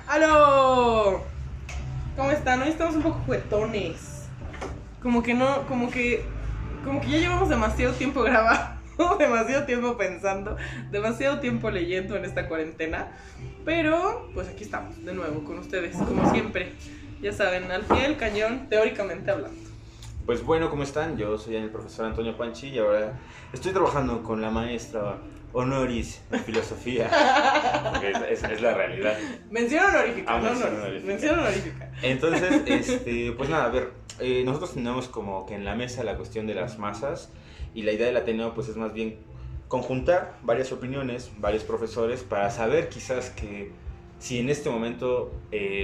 ¡Aló! ¿Cómo están? Hoy estamos un poco juguetones. Como que ya llevamos demasiado tiempo grabando, demasiado tiempo pensando, demasiado tiempo leyendo en esta cuarentena. Pero, pues aquí estamos, de nuevo, con ustedes, como siempre. Ya saben, al pie del cañón, teóricamente hablando. Pues bueno, ¿cómo están? Yo soy el profesor Antonio Panchi y ahora estoy trabajando con la maestra honoris de filosofía. Porque es la realidad. Mención honorífica, mención honorífica. Entonces, pues nada, a ver, nosotros tenemos como que en la mesa la cuestión de las masas y la idea del Ateneo pues es más bien conjuntar varias opiniones, varios profesores para saber quizás que si en este momento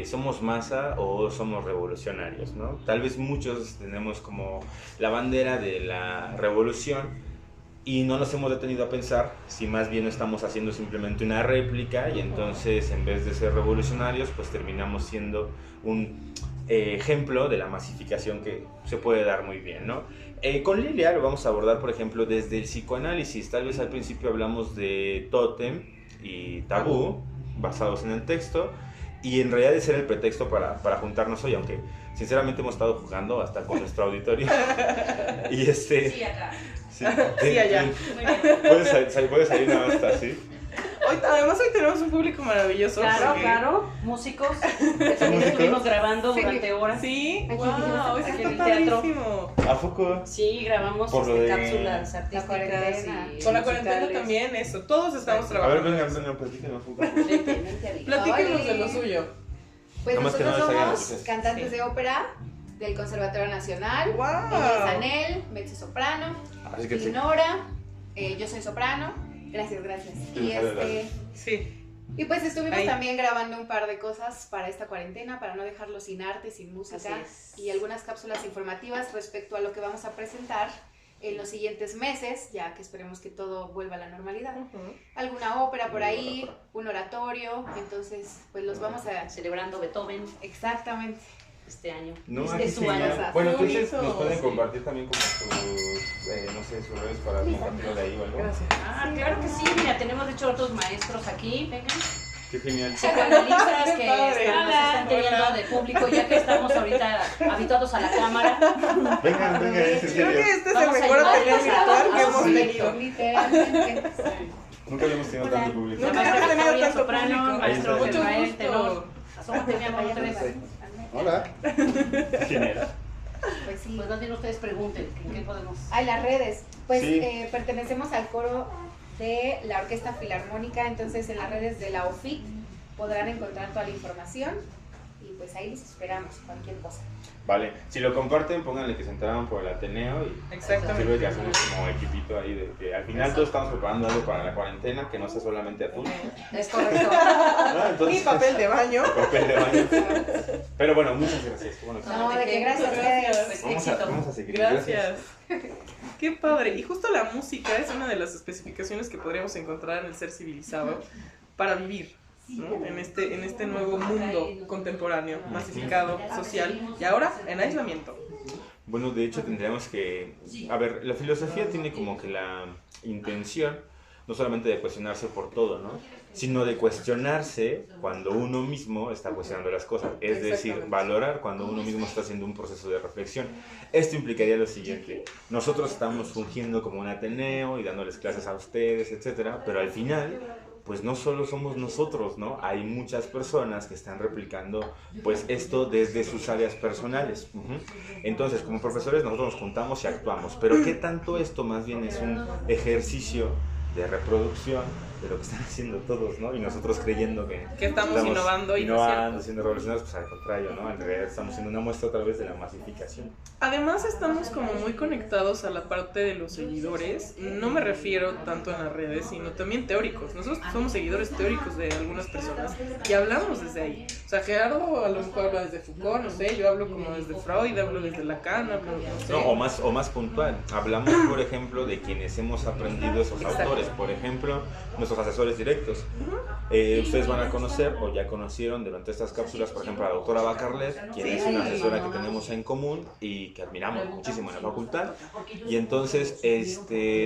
somos masa o somos revolucionarios, ¿no? Tal vez muchos tenemos como la bandera de la revolución y no nos hemos detenido a pensar si más bien estamos haciendo simplemente una réplica y entonces en vez de ser revolucionarios pues terminamos siendo un ejemplo de la masificación que se puede dar muy bien, ¿no? Con Lilia lo vamos a abordar, por ejemplo, desde el psicoanálisis. Tal vez al principio hablamos de tótem y tabú basados en el texto y en realidad ese era el pretexto para juntarnos hoy, aunque sinceramente hemos estado jugando hasta con nuestro auditorio y Sí, acá. Sí, allá. Puedes salir nada más así. Además hoy tenemos un público maravilloso. Claro, músicos que también estuvimos grabando durante horas. Sí, Aquí, wow, eso aquí está en el teatro. padrísimo. ¿A poco? Sí, grabamos Por lo de cápsulas artísticas y Con la cuarentena musicales. también eso, todos estamos A ver, trabajando. vengan, platíquenos un poco. Platíquenos de lo suyo. Pues No más que nosotros no les hagan somos luces. cantantes Sí. de ópera del Conservatorio Nacional. Wow. Ella es Anel, mezzo soprano, Así que sí. Nora, yo soy soprano. Gracias. Sí, Sí. Y pues estuvimos Ahí. también grabando un par de cosas para esta cuarentena, para no dejarlo sin arte, sin música, Así es. y algunas cápsulas informativas respecto a lo que vamos a presentar en los siguientes meses, ya que esperemos que todo vuelva a la normalidad. Alguna ópera por ahí, un oratorio, entonces pues los vamos a... Celebrando Beethoven Exactamente. este año. No, Es aquí de sí, su año. ya. Bueno, Qué entonces bonito. nos pueden Sí. compartir también como sus, no sé, sus redes para compartirlo de ahí o algo. Gracias. Claro que sí, mira, tenemos de hecho otros maestros aquí, vengan. Qué genial. Psicoanalistas Qué que padre. nos están teniendo de público, ya que estamos ahorita habituados a la cámara. Vengan, es en Creo serio. que este es Vamos el a mejor ayudar atelier a- virtual que a- hemos sí. tenido. Literalmente. Nunca habíamos tenido Hola. tanto público. Nunca Maestra habíamos tenido Claudia, tanto soprano, público. maestro Mucho Israel, gusto. tenor. Asómate, mi amor, tres. Hola. Genial. Pues sí. Pues más bien ustedes pregunten, ¿en qué podemos? Ay, las redes. Pues Sí. pertenecemos al coro de la Orquesta Filarmónica, entonces en las redes de la OFIC podrán encontrar toda la información y pues ahí les esperamos cualquier cosa. Vale, si lo comparten, pónganle que se entraron por el Ateneo y Exactamente. sirve que hacemos como equipito ahí de que al final todos estamos preparando algo para la cuarentena, que no sea solamente atún. Es correcto. ¿No? Entonces, Y papel de baño. papel de baño. Pero bueno, muchas gracias. Qué bueno que- No, de que gracias a ustedes. Vamos a seguir. Gracias. Qué padre. Y justo la música es una de las especificaciones que podríamos encontrar en el ser civilizado para vivir, ¿no? En este nuevo mundo contemporáneo, masificado, social y ahora en aislamiento. Bueno, de hecho tendríamos que... A ver, la filosofía tiene como que la intención no solamente de cuestionarse por todo, ¿no? Sino de cuestionarse cuando uno mismo está cuestionando las cosas. Es decir, Exactamente. valorar cuando uno mismo está haciendo un proceso de reflexión. Esto implicaría lo siguiente. Nosotros estamos fungiendo como un Ateneo y dándoles clases a ustedes, etcétera, pero al final pues no solo somos nosotros, ¿no? Hay muchas personas que están replicando pues esto desde sus áreas personales. Entonces, como profesores nosotros nos juntamos y actuamos, pero ¿qué tanto esto más bien es un ejercicio de reproducción de lo que están haciendo todos, ¿no? Y nosotros creyendo que estamos innovando y no es innovando, cierto. siendo revolucionarios, pues al contrario, ¿no? En realidad estamos siendo una muestra otra vez de la masificación. Además estamos como muy conectados a la parte de los seguidores. No me refiero tanto en las redes, sino también teóricos. Nosotros somos seguidores teóricos de algunas personas y hablamos desde ahí. O sea, Gerardo a lo mejor habla desde Foucault, no sé, yo hablo como desde Freud, hablo desde Lacan, hablo, no sé. No, o más puntual. Hablamos, por ejemplo, de quienes hemos aprendido esos Exacto. autores. Por ejemplo, nuestros asesores directos. Ustedes van a conocer o ya conocieron durante estas cápsulas, por ejemplo, a la doctora Bacarlet, quien es una asesora que tenemos en común y que admiramos muchísimo en la facultad. Y entonces,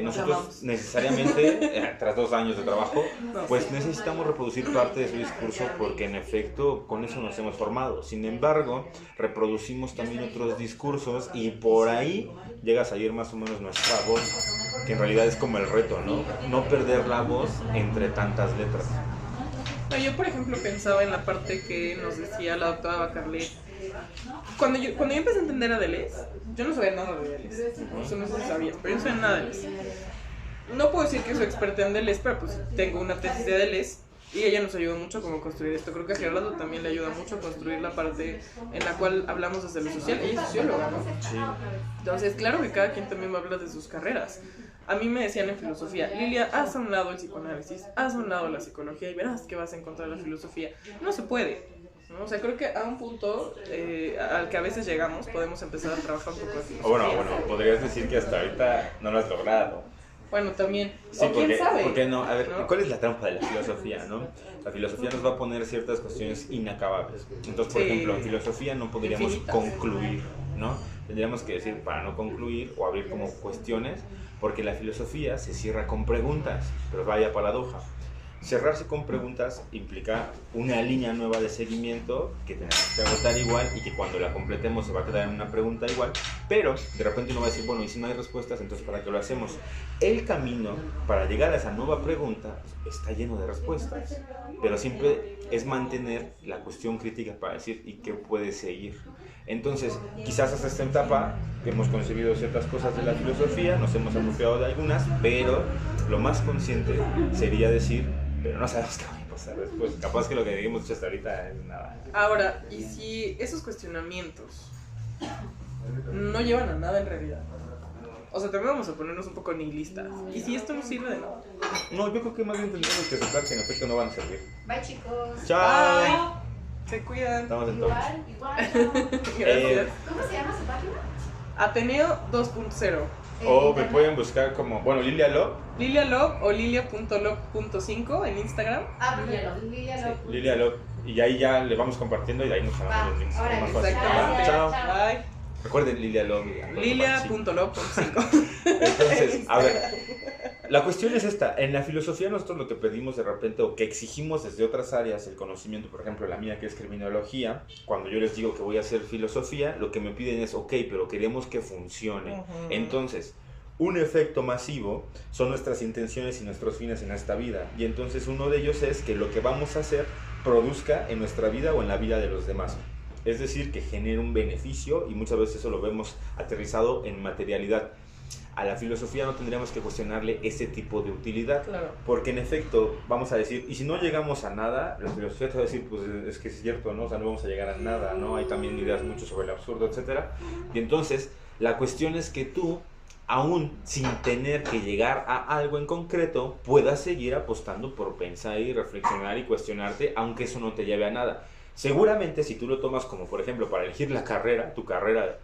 nosotros necesariamente, tras 2 años de trabajo, pues necesitamos reproducir parte de su discurso porque en efecto con eso nos hemos formado. Sin embargo, reproducimos también otros discursos y por ahí llega a salir más o menos nuestra voz, que en realidad es como el reto, ¿no? No perder la voz entre tantas letras. No, yo, por ejemplo, pensaba en la parte que nos decía la doctora Bacarlet. Cuando yo empecé a entender a Deleuze, yo no sabía nada de Deleuze. Eso no sé si sabía, pero yo no sabía nada de Deleuze. No puedo decir que soy experta en Deleuze, pero pues tengo una tesis de Deleuze y ella nos ayudó mucho como a construir esto. Creo que a Gerardo también le ayuda mucho a construir la parte en la cual hablamos desde lo social. Ella es socióloga, ¿no? Sí. Entonces, claro que cada quien también va a hablar de sus carreras. A mí me decían en filosofía, Lilia, haz a un lado el psicoanálisis, haz a un lado la psicología y verás que vas a encontrar la filosofía. No se puede, ¿no? O sea, creo que a un punto al que a veces llegamos podemos empezar a trabajar un poco de O filosofía. bueno, podrías decir que hasta ahorita no lo has logrado. Bueno, también. Sí, o quién sabe. porque no, a ver, ¿no? ¿cuál es la trampa de la filosofía, no? La filosofía nos va a poner ciertas cuestiones inacabables. Entonces, por Sí. ejemplo, en filosofía no podríamos Infinitas. concluir, ¿no? Tendríamos que decir para no concluir o abrir como cuestiones, porque la filosofía se cierra con preguntas, pero vaya paradoja. Cerrarse con preguntas implica una línea nueva de seguimiento que tenemos que agotar igual y que cuando la completemos se va a quedar en una pregunta igual, pero de repente uno va a decir, bueno, y si no hay respuestas, entonces ¿para qué lo hacemos? El camino para llegar a esa nueva pregunta está lleno de respuestas, pero siempre es mantener la cuestión crítica para decir, ¿y qué puede seguir? Entonces, quizás hasta esta etapa hemos concebido ciertas cosas de la filosofía, nos hemos apropiado de algunas, pero lo más consciente sería decir, pero no sabemos qué va a pasar después. Capaz que lo que hemos hecho hasta ahorita es nada. Ahora, ¿y si esos cuestionamientos no llevan a nada en realidad? O sea, también vamos a ponernos un poco nihilistas. ¿Y si esto no sirve de nada? No, yo creo que más bien tendríamos que aceptar que en efecto no van a servir. Bye, chicos. ¡Chao! Se cuidan. Estamos en todos. Igual. Gracias. ¿Cómo se llama su página? Ateneo 2.0. O me pueden buscar como, bueno, Lilia Love. Lilia Love o lilia.love.5 en Instagram. Lilia Love. Lilia Love. Y ahí ya le vamos compartiendo y de ahí nos jalamos los links. Ahora, Más fácil. Exactamente. Chao. Bye. Recuerden Lilia Love. Lilia.love.5. Entonces, a ver, la cuestión es esta. En la filosofía nosotros lo que pedimos de repente o que exigimos desde otras áreas, el conocimiento, por ejemplo, la mía que es criminología, cuando yo les digo que voy a hacer filosofía, lo que me piden es, ok, pero queremos que funcione. Entonces, un efecto masivo son nuestras intenciones y nuestros fines en esta vida. Y entonces uno de ellos es que lo que vamos a hacer produzca en nuestra vida o en la vida de los demás. Es decir, que genere un beneficio y muchas veces eso lo vemos aterrizado en materialidad. A la filosofía no tendríamos que cuestionarle ese tipo de utilidad, Claro. porque en efecto vamos a decir, y si no llegamos a nada, la filosofía te va a decir, pues es que es cierto, ¿no? O sea, no vamos a llegar a nada, ¿no? Hay también ideas mucho sobre el absurdo, etc. Y entonces, la cuestión es que tú, aún sin tener que llegar a algo en concreto, puedas seguir apostando por pensar y reflexionar y cuestionarte, aunque eso no te lleve a nada. Seguramente si tú lo tomas como, por ejemplo, para elegir la carrera, tu carrera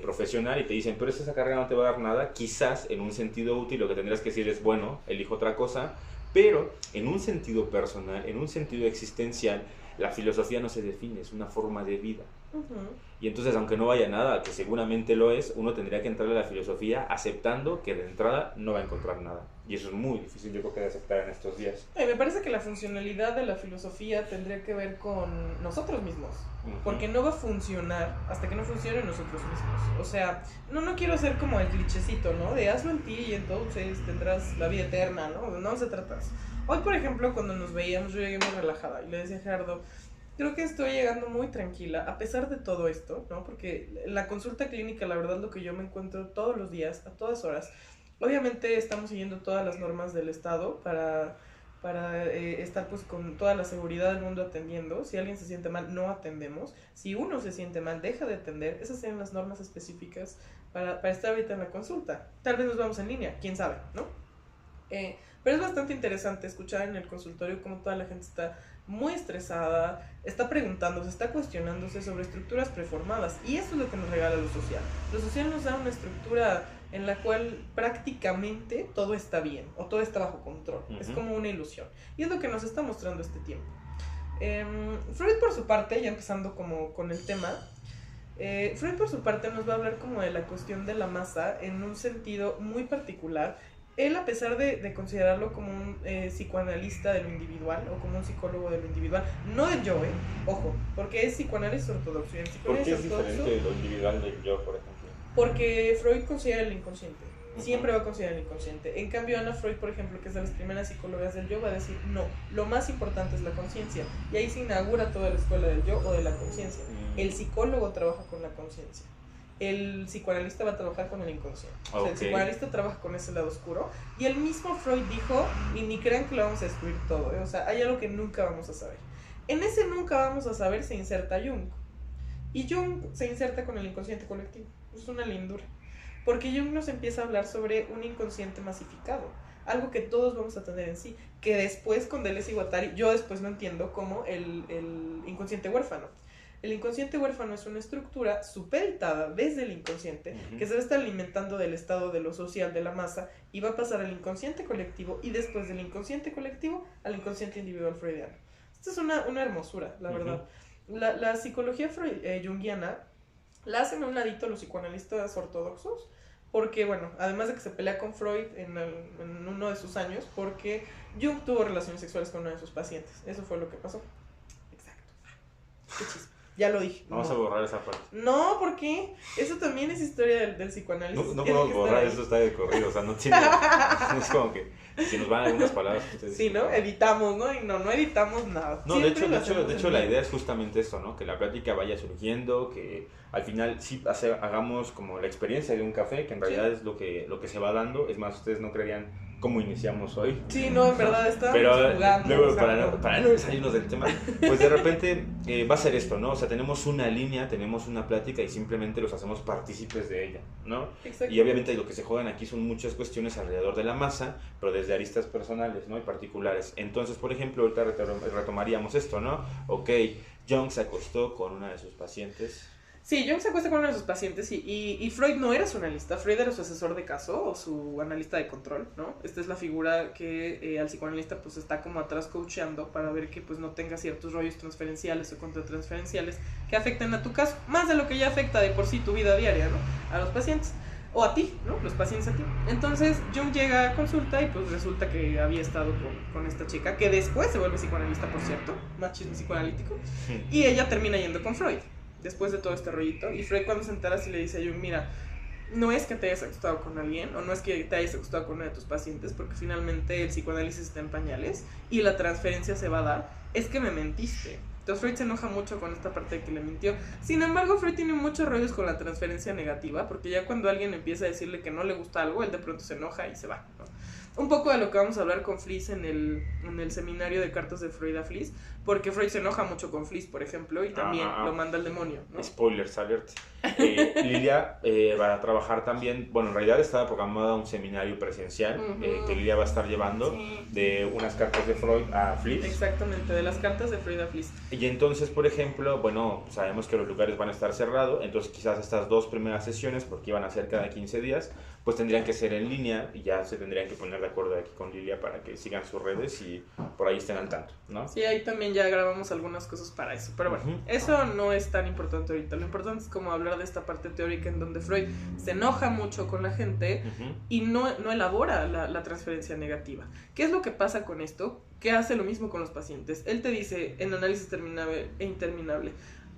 profesional, y te dicen, pero esa carrera no te va a dar nada, quizás en un sentido útil lo que tendrás que decir es, bueno, elijo otra cosa, pero en un sentido personal, en un sentido existencial, la filosofía no se define, es una forma de vida. Y entonces, aunque no vaya nada, que seguramente lo es, uno tendría que entrarle a la filosofía aceptando que de entrada no va a encontrar nada. Y eso es muy difícil, yo creo, que de aceptar en estos días. Me parece que la funcionalidad de la filosofía tendría que ver con nosotros mismos. Porque no va a funcionar hasta que no funcione nosotros mismos. O sea, no quiero ser como el clichecito, ¿no? De hazlo en ti y entonces tendrás la vida eterna, ¿no? No se trata. Hoy, por ejemplo, cuando nos veíamos, yo llegué muy relajada y le decía a Gerardo, creo que estoy llegando muy tranquila, a pesar de todo esto, ¿no? Porque la consulta clínica, la verdad, lo que yo me encuentro todos los días, a todas horas. Obviamente estamos siguiendo todas las normas del Estado para estar pues con toda la seguridad del mundo atendiendo. Si alguien se siente mal, no atendemos. Si uno se siente mal, deja de atender. Esas serían las normas específicas para estar ahorita en la consulta. Tal vez nos vamos en línea, quién sabe, ¿no? Pero es bastante interesante escuchar en el consultorio cómo toda la gente está muy estresada, está preguntándose, está cuestionándose sobre estructuras preformadas. Y eso es lo que nos regala lo social. Lo social nos da una estructura en la cual prácticamente todo está bien o todo está bajo control. Es como una ilusión. Y es lo que nos está mostrando este tiempo. Freud por su parte, ya empezando como con el tema, Freud por su parte nos va a hablar como de la cuestión de la masa en un sentido muy particular. Él, a pesar de considerarlo como un psicoanalista de lo individual o como un psicólogo de lo individual, no del yo, ojo, porque es psicoanálisis ortodoxo. Y en ¿Por qué es psicoanálisis ortodoxo, diferente de lo individual del yo, por ejemplo? porque Freud considera el inconsciente. Siempre va a considerar el inconsciente. En cambio, Ana Freud, por ejemplo, que es de las primeras psicólogas del yo, va a decir, no, lo más importante es la conciencia. Y ahí se inaugura toda la escuela del yo o de la conciencia. El psicólogo trabaja con la conciencia. El psicoanalista va a trabajar con el inconsciente. O sea, el psicoanalista trabaja con ese lado oscuro. Y el mismo Freud dijo, y ni crean que lo vamos a descubrir todo, o sea, hay algo que nunca vamos a saber. En ese nunca vamos a saber se inserta Jung. Y Jung se inserta con el inconsciente colectivo. Es una lindura. Porque Jung nos empieza a hablar sobre un inconsciente masificado, algo que todos vamos a tener en sí, que después con Deleuze y Guattari, yo después no entiendo como el inconsciente huérfano. El inconsciente huérfano es una estructura supeditada desde el inconsciente, que se va a estar alimentando del estado de lo social de la masa y va a pasar al inconsciente colectivo y después del inconsciente colectivo al inconsciente individual freudiano. Esto es una hermosura, la verdad. La psicología junguiana la hacen a un ladito los psicoanalistas ortodoxos, porque, bueno, además de que se pelea con Freud en uno de sus años, porque Jung tuvo relaciones sexuales con uno de sus pacientes. Eso fue lo que pasó. Exacto. Qué chisme. Ya lo dije. Vamos a borrar esa parte. No, ¿por qué? Eso también es historia del psicoanálisis. No podemos borrar, eso está de corrido, o sea, no tiene... es como que si nos van algunas palabras... Ustedes sí, ¿no? Editamos, ¿no? Y no editamos nada. No, de hecho la idea es justamente esto, ¿no? Que la plática vaya surgiendo, que al final sí hagamos como la experiencia de un café, que en realidad es lo que se va dando. Es más, ustedes no creerían cómo iniciamos hoy. Sí, no, en verdad estábamos pero jugando. Luego, para no salirnos del tema, pues de repente va a ser esto, ¿no? O sea, tenemos una línea, tenemos una plática y simplemente los hacemos partícipes de ella, ¿no? Exacto. Y obviamente lo que se juegan aquí son muchas cuestiones alrededor de la masa, pero desde aristas personales, ¿no? Y particulares. Entonces, por ejemplo, ahorita retomaríamos esto, ¿no? Ok, Jung se acostó con una de sus pacientes. Sí, Jung se acuesta con uno de sus pacientes y Freud no era su analista, Freud era su asesor de caso o su analista de control, ¿no? Esta es la figura que al psicoanalista pues está como atrás coacheando para ver que pues no tenga ciertos rollos transferenciales o contratransferenciales que afecten a tu caso, más de lo que ya afecta de por sí tu vida diaria, ¿no? A los pacientes. O a ti, ¿no? Los pacientes a ti. Entonces Jung llega a consulta y pues resulta que había estado con esta chica, que después se vuelve psicoanalista, por cierto, más chisme psicoanalítico, y ella termina yendo con Freud. Después de todo este rollito, y Freud cuando se entera sí le dice a Jung, mira, no es que te hayas acostado con alguien, o no es que te hayas acostado con uno de tus pacientes, porque finalmente el psicoanálisis está en pañales, y la transferencia se va a dar, es que me mentiste. Entonces Freud se enoja mucho con esta parte de que le mintió. Sin embargo, Freud tiene muchos rollos con la transferencia negativa, porque ya cuando alguien empieza a decirle que no le gusta algo, él de pronto se enoja y se va, ¿no? Un poco de lo que vamos a hablar con Fliess en el seminario de cartas de Freud a Fliess, porque Freud se enoja mucho con Fliess, por ejemplo, y también lo manda al demonio, ¿no? Spoilers alert. Lilia va a trabajar también, bueno, en realidad estaba programada un seminario presencial que Lilia va a estar llevando de unas cartas de Freud a Fliess. Exactamente, de las cartas de Freud a Fliess. Y entonces, por ejemplo, bueno, sabemos que los lugares van a estar cerrados, entonces quizás estas 2 primeras sesiones, porque iban a ser cada 15 días, pues tendrían que ser en línea y ya se tendrían que poner de acuerdo aquí con Lilia para que sigan sus redes y por ahí estén al tanto, ¿no? Sí, ahí también ya grabamos algunas cosas para eso, pero bueno, eso no es tan importante ahorita. Lo importante es como hablar de esta parte teórica en donde Freud se enoja mucho con la gente y no elabora la transferencia negativa. ¿Qué es lo que pasa con esto? Que hace lo mismo con los pacientes. Él te dice en análisis terminable e interminable,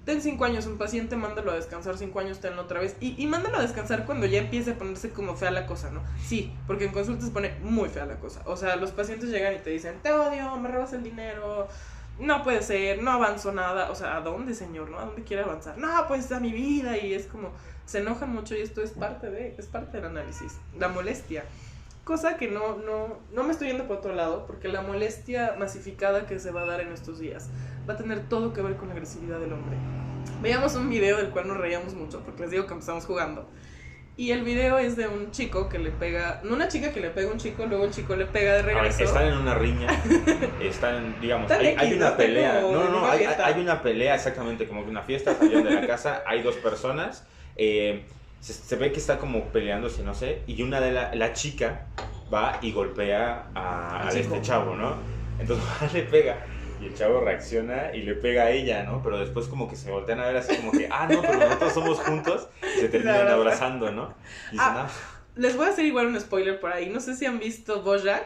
ten 5 años un paciente, mándalo a descansar 5 años, tenlo otra vez. Y mándalo a descansar cuando ya empiece a ponerse como fea la cosa, ¿no? Sí, porque en consulta se pone muy fea la cosa. O sea, los pacientes llegan y te dicen, te odio, me robas el dinero, no puede ser, no avanzo nada. O sea, ¿a dónde, señor? ¿No? ¿A dónde quiere avanzar? No, pues a mi vida. Y es como, se enojan mucho y esto es parte del análisis. La molestia. Cosa que no me estoy yendo por otro lado, porque la molestia masificada que se va a dar en estos días va a tener todo que ver con la agresividad del hombre. Veíamos un video del cual nos reíamos mucho, porque les digo que empezamos jugando. Y el video es de un chico que le pega, no una chica que le pega a un chico, luego el chico le pega de regreso. Están en una riña, están, digamos, Están hay una pelea. como Hay una pelea exactamente como que una fiesta, salieron de la casa, hay dos personas, se ve que está como peleándose, no sé, y una de la chica va y golpea a este chavo, ¿no? Entonces le pega. Y el chavo reacciona y le pega a ella, ¿no? Pero después como que se voltean a ver así como que, no, pero nosotros somos juntos. Y se terminan abrazando, ¿no? Y dicen, les voy a hacer igual un spoiler por ahí. No sé si han visto BoJack,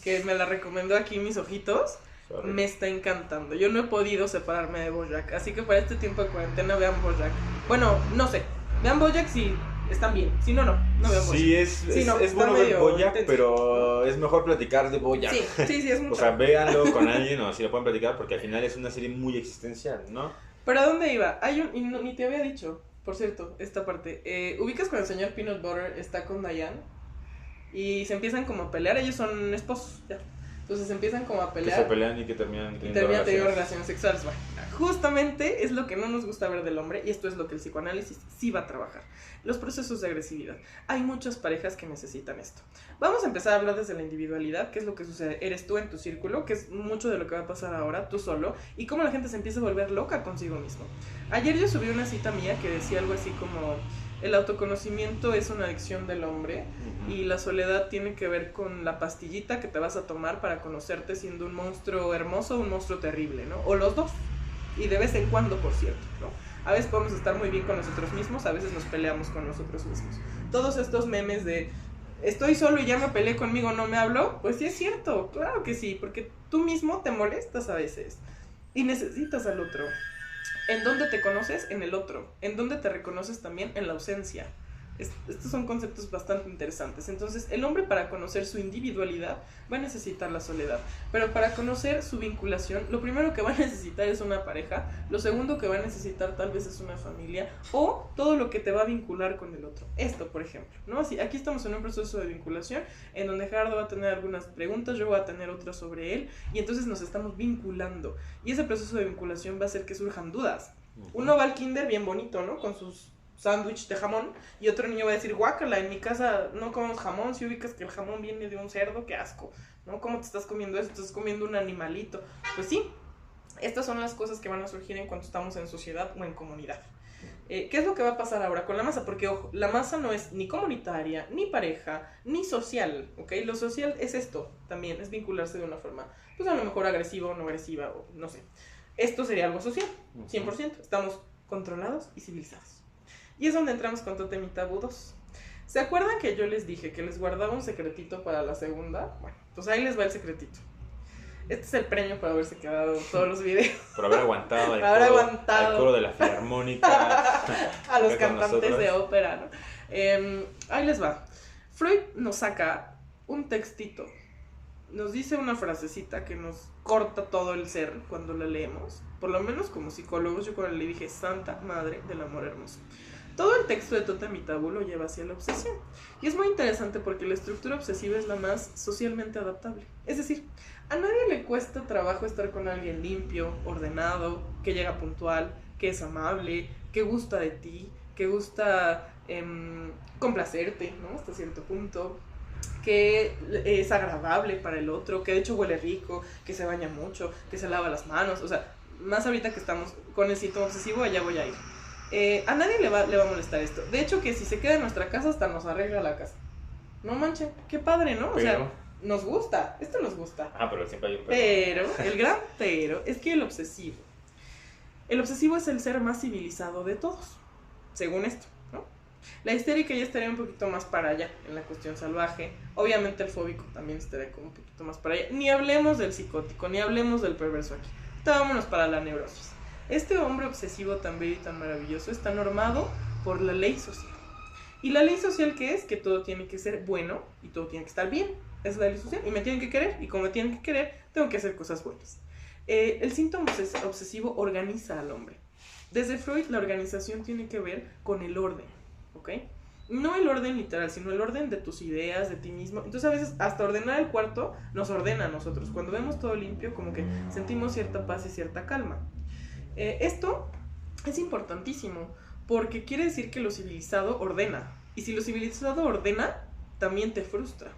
que me la recomendó aquí mis ojitos. Sorry. Me está encantando. Yo no he podido separarme de BoJack. Así que para este tiempo de cuarentena vean BoJack. Bueno, no sé. Vean BoJack si están bien. Si no, no vean BoJack. Sí, es bueno ver BoJack, pero es mejor platicar de BoJack. Sí, es mucho. O sea, véanlo con alguien o si lo pueden platicar, porque al final es una serie muy existencial, ¿no? ¿Pero a dónde iba? Ni te había dicho, por cierto, esta parte. ¿Ubicas cuando el señor Peanut Butter está con Diane? Y se empiezan como a pelear, ellos son esposos, ya. Entonces empiezan como a pelear. Que se pelean y que terminan teniendo relaciones sexuales. Bueno, justamente es lo que no nos gusta ver del hombre, y esto es lo que el psicoanálisis sí va a trabajar. Los procesos de agresividad. Hay muchas parejas que necesitan esto. Vamos a empezar a hablar desde la individualidad, qué es lo que sucede. Eres tú en tu círculo, que es mucho de lo que va a pasar ahora, tú solo, y cómo la gente se empieza a volver loca consigo mismo. Ayer yo subí una cita mía que decía algo así como: el autoconocimiento es una adicción del hombre y la soledad tiene que ver con la pastillita que te vas a tomar para conocerte siendo un monstruo hermoso o un monstruo terrible, ¿no? O los dos. Y de vez en cuando, por cierto, ¿no? A veces podemos estar muy bien con nosotros mismos, a veces nos peleamos con nosotros mismos. Todos estos memes de estoy solo y ya me peleé conmigo, no me hablo, pues sí es cierto, claro que sí, porque tú mismo te molestas a veces y necesitas al otro. ¿En dónde te conoces? En el otro. ¿En dónde te reconoces también? En la ausencia. Estos son conceptos bastante interesantes. Entonces, el hombre, para conocer su individualidad, va a necesitar la soledad. Pero para conocer su vinculación, lo primero que va a necesitar es una pareja. Lo segundo que va a necesitar tal vez es una familia. O todo lo que te va a vincular con el otro. Esto, por ejemplo, ¿no? Así, aquí estamos en un proceso de vinculación en donde Gerardo va a tener algunas preguntas, yo voy a tener otras sobre él. Y entonces nos estamos vinculando. Y ese proceso de vinculación va a hacer que surjan dudas. Uno va al kinder bien bonito, ¿no? Con sus sándwich de jamón, y otro niño va a decir, guácala, en mi casa no comemos jamón, si ubicas que el jamón viene de un cerdo, qué asco, ¿no? ¿Cómo te estás comiendo eso? Te estás comiendo un animalito. Pues sí, estas son las cosas que van a surgir en cuanto estamos en sociedad o en comunidad. ¿Qué es lo que va a pasar ahora con la masa? Porque, ojo, la masa no es ni comunitaria, ni pareja, ni social, ¿ok? Lo social es esto también, es vincularse de una forma, pues a lo mejor agresiva o no agresiva, o no sé. Esto sería algo social, 100%, estamos controlados y civilizados. Y es donde entramos con Totem y Tabú 2. ¿Se acuerdan que yo les dije que les guardaba un secretito para la segunda? Bueno, pues ahí les va el secretito. Este es el premio por haberse quedado todos los videos. Por haber aguantado al coro de la filarmónica. A los cantantes de ópera, ¿no? Ahí les va. Freud nos saca un textito. Nos dice una frasecita que nos corta todo el ser cuando la leemos. Por lo menos como psicólogos, yo cuando le dije Santa Madre del Amor Hermoso. Todo el texto de Totem y Tabú lo lleva hacia la obsesión. Y es muy interesante porque la estructura obsesiva es la más socialmente adaptable. Es decir, a nadie le cuesta trabajo estar con alguien limpio, ordenado, que llega puntual, que es amable, que gusta de ti, que gusta complacerte, ¿no? Hasta cierto punto, que es agradable para el otro, que de hecho huele rico, que se baña mucho, que se lava las manos. O sea, más ahorita que estamos con el síntoma obsesivo, allá voy a ir. A nadie le va a molestar esto. De hecho, que si se queda en nuestra casa, hasta nos arregla la casa. No manchen, qué padre, ¿no? O sea, nos gusta, esto nos gusta. Pero siempre hay un pero, el gran pero, es que el obsesivo es el ser más civilizado de todos, según esto, ¿no? La histérica ya estaría un poquito más para allá, en la cuestión salvaje. Obviamente el fóbico también estaría como un poquito más para allá. Ni hablemos del psicótico, ni hablemos del perverso aquí. Vámonos para la neurosis. Este hombre obsesivo tan bello y tan maravilloso está normado por la ley social. ¿Y la ley social qué es? Que todo tiene que ser bueno y todo tiene que estar bien. Es la ley social. Y me tienen que querer. Y como me tienen que querer, tengo que hacer cosas buenas. El síntoma obsesivo organiza al hombre. Desde Freud, la organización tiene que ver con el orden, ¿ok? No el orden literal, sino el orden de tus ideas, de ti mismo. Entonces a veces hasta ordenar el cuarto nos ordena a nosotros. Cuando vemos todo limpio, como que sentimos cierta paz y cierta calma. Esto es importantísimo porque quiere decir que lo civilizado ordena, Y si lo civilizado ordena, también te frustra.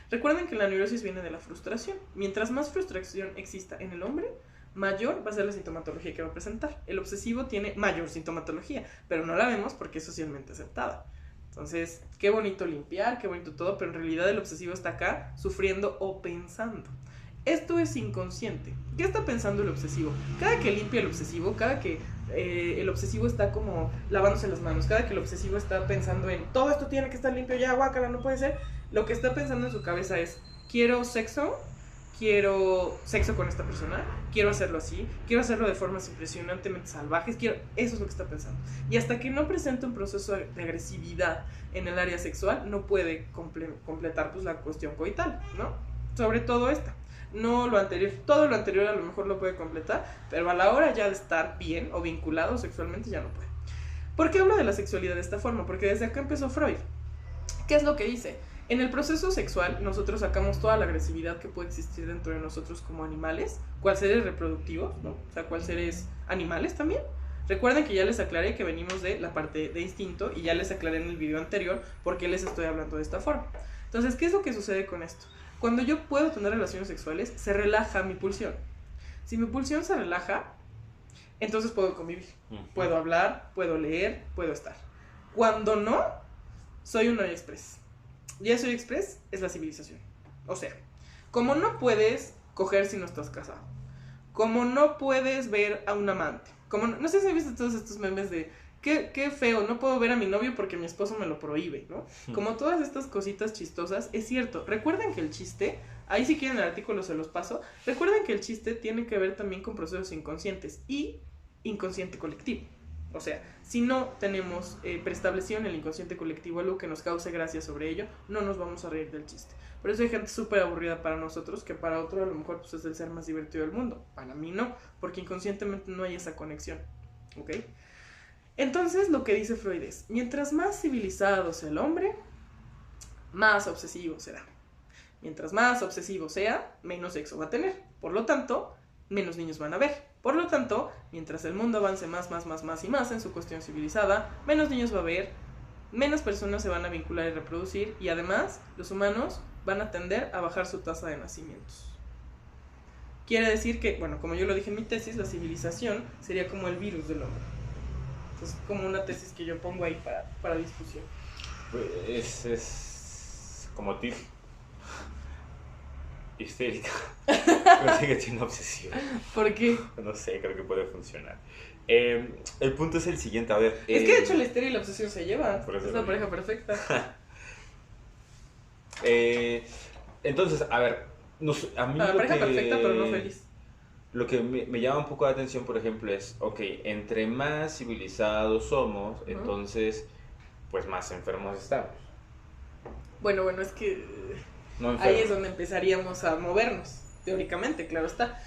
Recuerden que la neurosis viene de la frustración. Mientras más frustración exista en el hombre, mayor va a ser la sintomatología que va a presentar. El obsesivo tiene mayor sintomatología, pero no la vemos porque es socialmente aceptada. Entonces, qué bonito limpiar, qué bonito todo, pero en realidad el obsesivo está acá sufriendo o pensando. Esto es inconsciente. ¿Qué está pensando el obsesivo? Cada que limpia el obsesivo, cada que el obsesivo está como lavándose las manos, cada que el obsesivo está pensando en todo esto tiene que estar limpio ya, guácala, no puede ser, lo que está pensando en su cabeza es: quiero sexo con esta persona, quiero hacerlo así, quiero hacerlo de formas impresionantemente salvajes, eso es lo que está pensando. Y hasta que no presenta un proceso de agresividad en el área sexual, no puede completar pues la cuestión coital, ¿no? Sobre todo esta. No lo anterior, todo lo anterior a lo mejor lo puede completar, pero a la hora ya de estar bien o vinculado sexualmente ya no puede. ¿Por qué hablo de la sexualidad de esta forma? Porque desde acá empezó Freud. ¿Qué es lo que dice? En el proceso sexual nosotros sacamos toda la agresividad que puede existir dentro de nosotros como animales, cual seres reproductivos, ¿no? O sea, cual seres animales también. Recuerden que ya les aclaré que venimos de la parte de instinto y ya les aclaré en el video anterior por qué les estoy hablando de esta forma. Entonces, ¿qué es lo que sucede con esto? Cuando yo puedo tener relaciones sexuales, se relaja mi pulsión. Si mi pulsión se relaja, entonces puedo convivir. Puedo hablar, puedo leer, puedo estar. Cuando no, soy un no express. Ya soy express, es la civilización. O sea, como no puedes coger si no estás casado, como no puedes ver a un amante, como no sé si has visto todos estos memes de qué feo, no puedo ver a mi novio porque mi esposo me lo prohíbe, ¿no? Como todas estas cositas chistosas, es cierto. Recuerden que el chiste, ahí si quieren el artículo se los paso, recuerden que el chiste tiene que ver también con procesos inconscientes y inconsciente colectivo. O sea, si no tenemos preestablecido en el inconsciente colectivo algo que nos cause gracia sobre ello, no nos vamos a reír del chiste. Por eso hay gente súper aburrida para nosotros, que para otro a lo mejor pues, es el ser más divertido del mundo. Para mí no, porque inconscientemente no hay esa conexión. ¿Ok? Entonces lo que dice Freud es: mientras más civilizado sea el hombre, más obsesivo será. Mientras más obsesivo sea, menos sexo va a tener. Por lo tanto, menos niños van a ver. Por lo tanto, mientras el mundo avance más y más en su cuestión civilizada, menos niños va a haber, menos personas se van a vincular y reproducir, y además los humanos van a tender a bajar su tasa de nacimientos. Quiere decir que, bueno, como yo lo dije en mi tesis, la civilización sería como el virus del hombre. Entonces, como una tesis que yo pongo ahí para discusión. Pues es como tip. Histérica. Pero sigue siendo obsesiva. ¿Por qué? No sé, creo que puede funcionar. El punto es el siguiente, a ver. Es que de hecho la histeria y la obsesión se llevan. Es la pareja perfecta. Entonces, a ver, a mí la pareja perfecta, pero no feliz. Lo que me llama un poco la atención, por ejemplo, es, ok, entre más civilizados somos, entonces, pues más enfermos estamos. Bueno, es que no ahí es donde empezaríamos a movernos, teóricamente, claro está.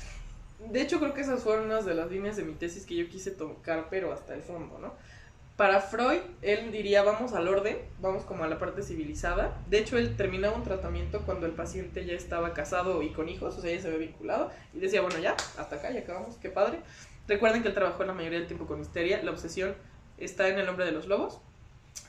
De hecho, creo que esas fueron unas de las líneas de mi tesis que yo quise tocar, pero hasta el fondo, ¿no? Para Freud, él diría, vamos al orden, vamos como a la parte civilizada. De hecho, él terminaba un tratamiento cuando el paciente ya estaba casado y con hijos, o sea, ya se había vinculado, y decía, bueno, ya, hasta acá, ya acabamos, qué padre. Recuerden que él trabajó la mayoría del tiempo con histeria, la obsesión está en El hombre de los lobos,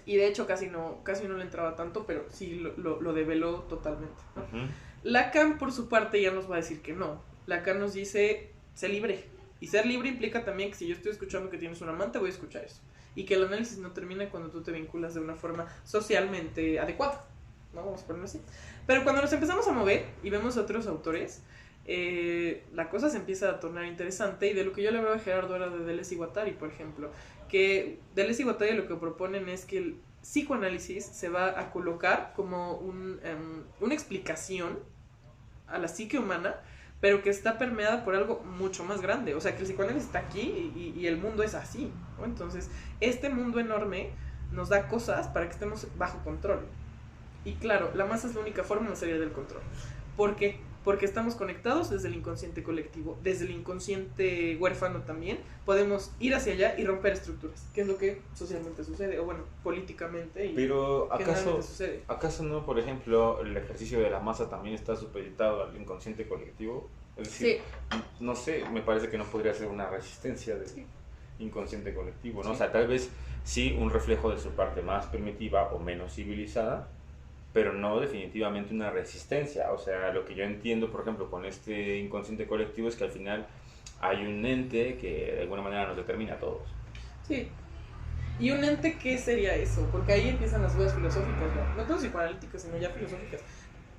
y de hecho casi no le entraba tanto, pero sí lo develó totalmente, ¿no? Lacan, por su parte, ya nos va a decir que no. Lacan nos dice, sé libre, y ser libre implica también que si yo estoy escuchando que tienes un amante, voy a escuchar eso. Y que el análisis no termina cuando tú te vinculas de una forma socialmente adecuada, ¿no? Vamos a ponerlo así. Pero cuando nos empezamos a mover y vemos a otros autores, la cosa se empieza a tornar interesante. Y de lo que yo le veo a Gerardo era de Deleuze y Guattari, por ejemplo. Que Deleuze y Guattari lo que proponen es que el psicoanálisis se va a colocar como una explicación a la psique humana, pero que está permeada por algo mucho más grande. O sea, que el psicoanálisis está aquí y el mundo es así, ¿no? Entonces, este mundo enorme nos da cosas para que estemos bajo control. Y claro, la masa es la única forma de salir del control. ¿Por qué? Porque estamos conectados desde el inconsciente colectivo, desde el inconsciente huérfano también. Podemos ir hacia allá y romper estructuras, que es lo que socialmente sucede, o bueno, políticamente. Y pero sucede. ¿acaso no, por ejemplo, el ejercicio de la masa también está supeditado al inconsciente colectivo? Es decir, sí. No sé, me parece que no podría ser una resistencia de... Sí. inconsciente colectivo, ¿no? O sea, tal vez sí un reflejo de su parte más primitiva o menos civilizada, pero no definitivamente una resistencia. O sea, lo que yo entiendo, por ejemplo, con este inconsciente colectivo es que al final hay un ente que de alguna manera nos determina a todos. Sí. ¿Y un ente qué sería eso? Porque ahí empiezan las dudas filosóficas, ¿no? No tanto psicoanalíticas, sino ya filosóficas.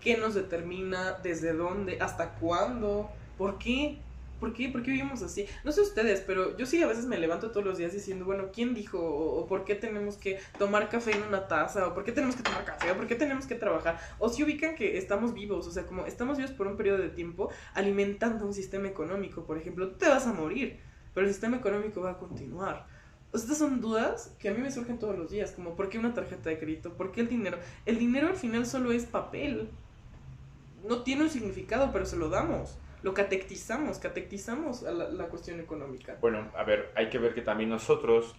¿Qué nos determina? ¿Desde dónde? ¿Hasta cuándo? ¿Por qué? ¿Por qué vivimos así? No sé ustedes, pero yo sí a veces me levanto todos los días diciendo, bueno, ¿quién dijo? O ¿por qué tenemos que tomar café en una taza? ¿O por qué tenemos que tomar café? ¿O por qué tenemos que trabajar? O si ubican que estamos vivos, o sea, como estamos vivos por un periodo de tiempo alimentando un sistema económico, por ejemplo, tú te vas a morir, pero el sistema económico va a continuar. O sea, estas son dudas que a mí me surgen todos los días, como ¿por qué una tarjeta de crédito? ¿Por qué el dinero? El dinero al final solo es papel. No tiene un significado, pero se lo damos. Lo catectizamos a la cuestión económica. Bueno, a ver, hay que ver que también nosotros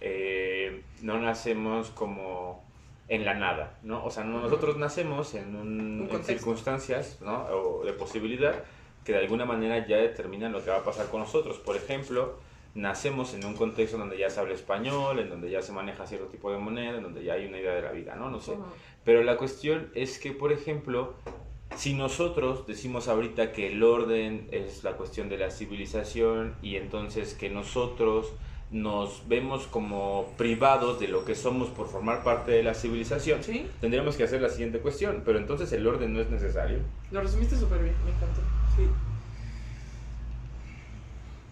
no nacemos como en la nada, ¿no? O sea, nosotros nacemos en circunstancias, ¿no? O de posibilidad que de alguna manera ya determinan lo que va a pasar con nosotros. Por ejemplo, nacemos en un contexto donde ya se habla español, en donde ya se maneja cierto tipo de moneda, en donde ya hay una idea de la vida, ¿no? No sé. Pero la cuestión es que, por ejemplo, si nosotros decimos ahorita que el orden es la cuestión de la civilización y entonces que nosotros nos vemos como privados de lo que somos por formar parte de la civilización, ¿sí? Tendríamos que hacer la siguiente cuestión, pero entonces el orden no es necesario. Lo resumiste súper bien, me encantó. Sí.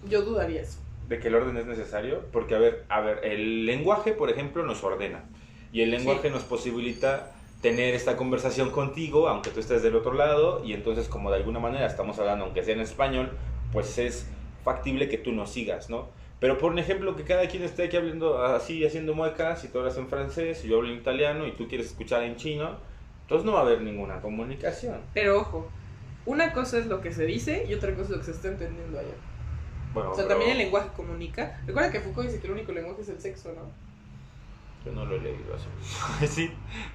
Yo dudaría eso. ¿De que el orden es necesario? Porque, a ver, el lenguaje, por ejemplo, nos ordena y el lenguaje nos posibilita tener esta conversación contigo, aunque tú estés del otro lado, y entonces como de alguna manera estamos hablando, aunque sea en español, pues es factible que tú nos sigas, ¿no? Pero por ejemplo, que cada quien esté aquí hablando así, haciendo muecas, y tú hablas en francés, y yo hablo en italiano, y tú quieres escuchar en chino, entonces no va a haber ninguna comunicación. Pero ojo, una cosa es lo que se dice, y otra cosa es lo que se está entendiendo allá. Bueno, o sea, también el lenguaje comunica. Recuerda que Foucault dice que el único lenguaje es el sexo, ¿no? Yo no lo he leído así. Sí,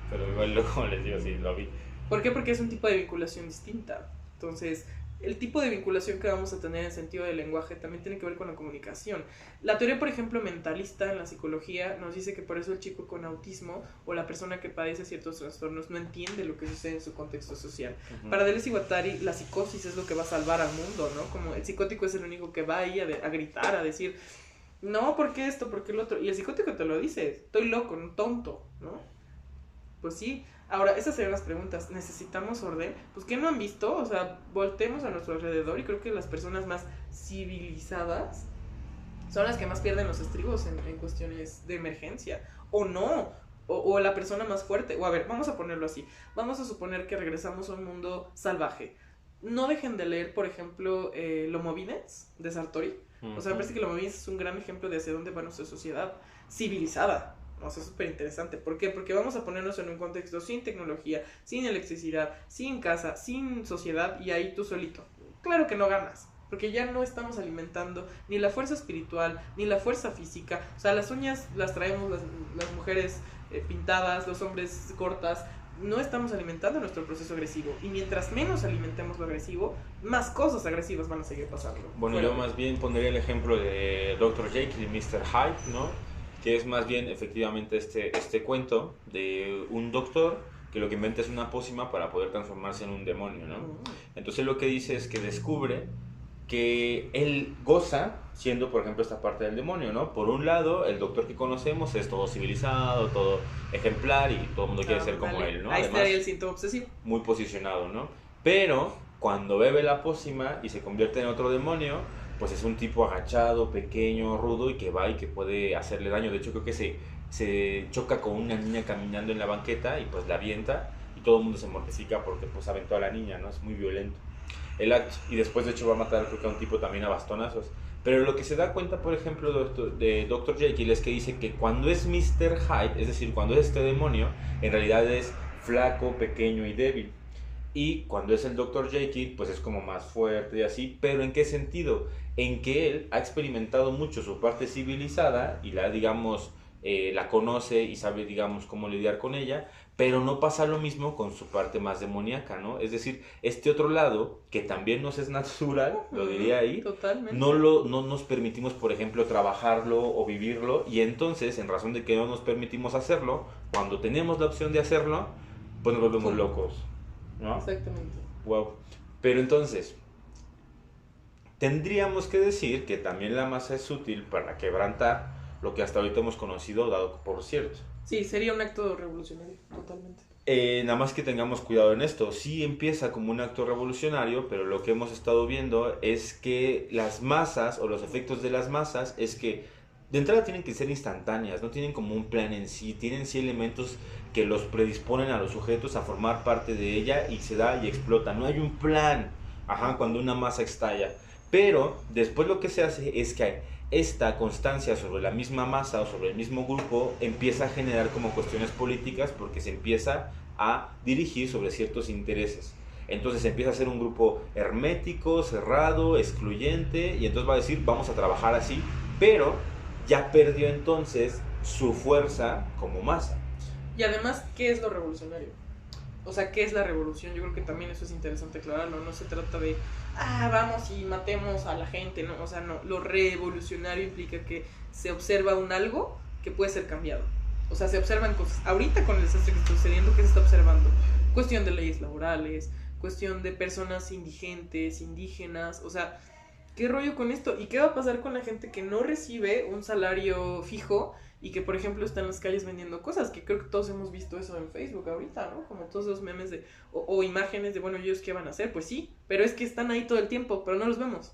pero igual luego les digo, sí, lo vi. ¿Por qué? Porque es un tipo de vinculación distinta. Entonces, el tipo de vinculación que vamos a tener en sentido del lenguaje también tiene que ver con la comunicación. La teoría, por ejemplo, mentalista en la psicología nos dice que por eso el chico con autismo o la persona que padece ciertos trastornos no entiende lo que sucede en su contexto social. Para Deleuze y Guattari, la psicosis es lo que va a salvar al mundo, ¿no? Como el psicótico es el único que va ahí a gritar, a decir, no, ¿por qué esto? ¿Por qué el otro? Y el psicótico te lo dice, estoy loco, no tonto, ¿no? Pues sí. Ahora, esas serían las preguntas. ¿Necesitamos orden? Pues, ¿qué no han visto? O sea, voltemos a nuestro alrededor y creo que las personas más civilizadas son las que más pierden los estribos en cuestiones de emergencia. O no. O la persona más fuerte. O a ver, vamos a ponerlo así. Vamos a suponer que regresamos a un mundo salvaje. No dejen de leer, por ejemplo, L'Homo Videns, de Sartori. O sea, me parece que L'Homo Videns es un gran ejemplo de hacia dónde va nuestra sociedad civilizada. O sea, es súper interesante. ¿Por qué? Porque vamos a ponernos en un contexto sin tecnología, sin electricidad, sin casa, sin sociedad, y ahí tú solito. Claro que no ganas, porque ya no estamos alimentando ni la fuerza espiritual, ni la fuerza física. O sea, las uñas las traemos las mujeres pintadas, los hombres cortas. No estamos alimentando nuestro proceso agresivo. Y mientras menos alimentemos lo agresivo, más cosas agresivas van a seguir pasando. Bueno, yo más bien pondría el ejemplo de Dr. Jekyll y Mr. Hyde, ¿no? Que es más bien efectivamente este cuento de un doctor que lo que inventa es una pócima para poder transformarse en un demonio, ¿no? Entonces lo que dice es que descubre que él goza siendo, por ejemplo, esta parte del demonio, ¿no? Por un lado, el doctor que conocemos es todo civilizado, todo ejemplar y todo el mundo quiere ser como él, ¿no? Ahí estaría el síntoma obsesivo. Muy posicionado, ¿no? Pero cuando bebe la pócima y se convierte en otro demonio, pues es un tipo agachado, pequeño, rudo y que va y que puede hacerle daño. De hecho, creo que se choca con una niña caminando en la banqueta y pues la avienta y todo el mundo se mortifica porque pues aventó a la niña, ¿no? Es muy violento el acto. Y después, de hecho, va a matar creo que a un tipo también a bastonazos. Pero lo que se da cuenta, por ejemplo, de Dr. Jekyll es que dice que cuando es Mr. Hyde, es decir, cuando es este demonio, en realidad es flaco, pequeño y débil. Y cuando es el Dr. Jekyll, pues es como más fuerte y así. ¿Pero en qué sentido? En que él ha experimentado mucho su parte civilizada y la ha, digamos, la conoce y sabe, digamos, cómo lidiar con ella, pero no pasa lo mismo con su parte más demoníaca, ¿no? Es decir, este otro lado, que también nos es natural, lo diría ahí, Totalmente. no nos permitimos, por ejemplo, trabajarlo o vivirlo, y entonces, en razón de que no nos permitimos hacerlo, cuando tenemos la opción de hacerlo, pues nos volvemos locos, ¿no? Exactamente. Wow. Pero entonces, tendríamos que decir que también la masa es útil para quebrantar lo que hasta ahorita hemos conocido dado por cierto. Sí, sería un acto revolucionario, totalmente. Nada más que tengamos cuidado en esto. Sí empieza como un acto revolucionario, pero lo que hemos estado viendo es que las masas o los efectos de las masas es que de entrada tienen que ser instantáneas, no tienen como un plan en sí, tienen sí elementos que los predisponen a los sujetos a formar parte de ella y se da y explota. No hay un plan, cuando una masa estalla. Pero después lo que se hace es que esta constancia sobre la misma masa o sobre el mismo grupo empieza a generar como cuestiones políticas porque se empieza a dirigir sobre ciertos intereses. Entonces empieza a ser un grupo hermético, cerrado, excluyente, y entonces va a decir vamos a trabajar así, pero ya perdió entonces su fuerza como masa. Y además, ¿qué es lo revolucionario? O sea, ¿qué es la revolución? Yo creo que también eso es interesante aclararlo. No se trata de, vamos y matemos a la gente, ¿no? O sea, no. Lo revolucionario implica que se observa un algo que puede ser cambiado. O sea, se observan cosas. Ahorita con el desastre que está sucediendo, ¿qué se está observando? Cuestión de leyes laborales, cuestión de personas indigentes, indígenas. O sea, ¿qué rollo con esto? ¿Y qué va a pasar con la gente que no recibe un salario fijo y que, por ejemplo, está en las calles vendiendo cosas? Que creo que todos hemos visto eso en Facebook ahorita, ¿no? Como todos esos memes de o imágenes de, bueno, ¿ellos qué van a hacer? Pues sí, pero es que están ahí todo el tiempo, pero no los vemos.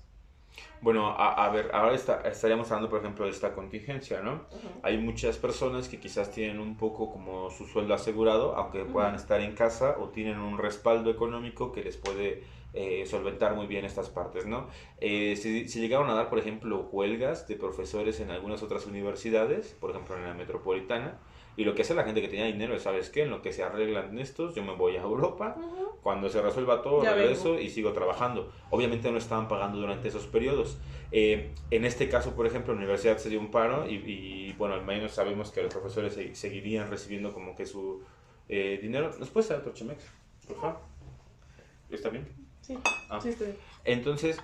Bueno, a ver, ahora estaríamos hablando, por ejemplo, de esta contingencia, ¿no? Hay muchas personas que quizás tienen un poco como su sueldo asegurado, aunque puedan estar en casa, o tienen un respaldo económico que les puede solventar muy bien estas partes, ¿no? Se llegaron a dar, por ejemplo, huelgas de profesores en algunas otras universidades, por ejemplo, en la metropolitana, y lo que hace la gente que tenía dinero es, ¿sabes qué? En lo que se arreglan estos, yo me voy a Europa, cuando se resuelva todo, ya regreso vengo y sigo trabajando. Obviamente no estaban pagando durante esos periodos. En este caso, por ejemplo, la universidad se dio un paro y bueno, al menos sabemos que los profesores seguirían recibiendo como que su dinero. ¿Nos puedes dar otro Chemex, por favor? ¿Está bien? Sí, sí está bien. Entonces,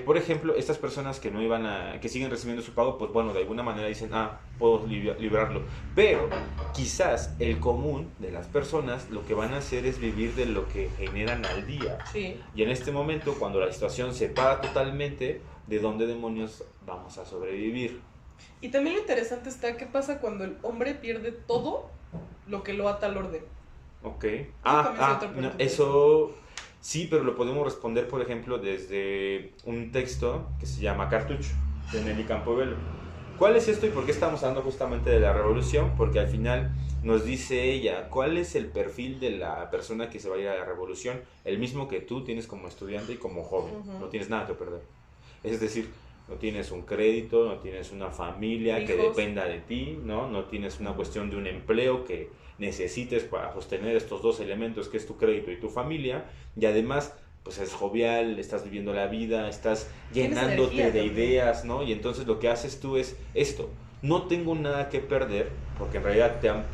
por ejemplo, estas personas que no que siguen recibiendo su pago, pues bueno, de alguna manera dicen, puedo librarlo. Pero quizás el común de las personas lo que van a hacer es vivir de lo que generan al día. Sí. Y en este momento, cuando la situación se para totalmente, ¿de dónde demonios vamos a sobrevivir? Y también lo interesante está, ¿qué pasa cuando el hombre pierde todo lo que lo ata al orden? Ok. No, eso... Sí, pero lo podemos responder, por ejemplo, desde un texto que se llama Cartucho, de Nelly Campobello. ¿Cuál es esto y por qué estamos hablando justamente de la revolución? Porque al final nos dice ella, ¿cuál es el perfil de la persona que se va a ir a la revolución? El mismo que tú tienes como estudiante y como joven. No tienes nada que perder. Es decir, no tienes un crédito, no tienes una familia que dependa de ti, no tienes una cuestión de un empleo que necesites para sostener estos dos elementos que es tu crédito y tu familia, y además pues es jovial, estás viviendo la vida, estás llenándote de ideas, ¿no? Y entonces lo que haces tú es esto, no tengo nada que perder, porque en realidad te han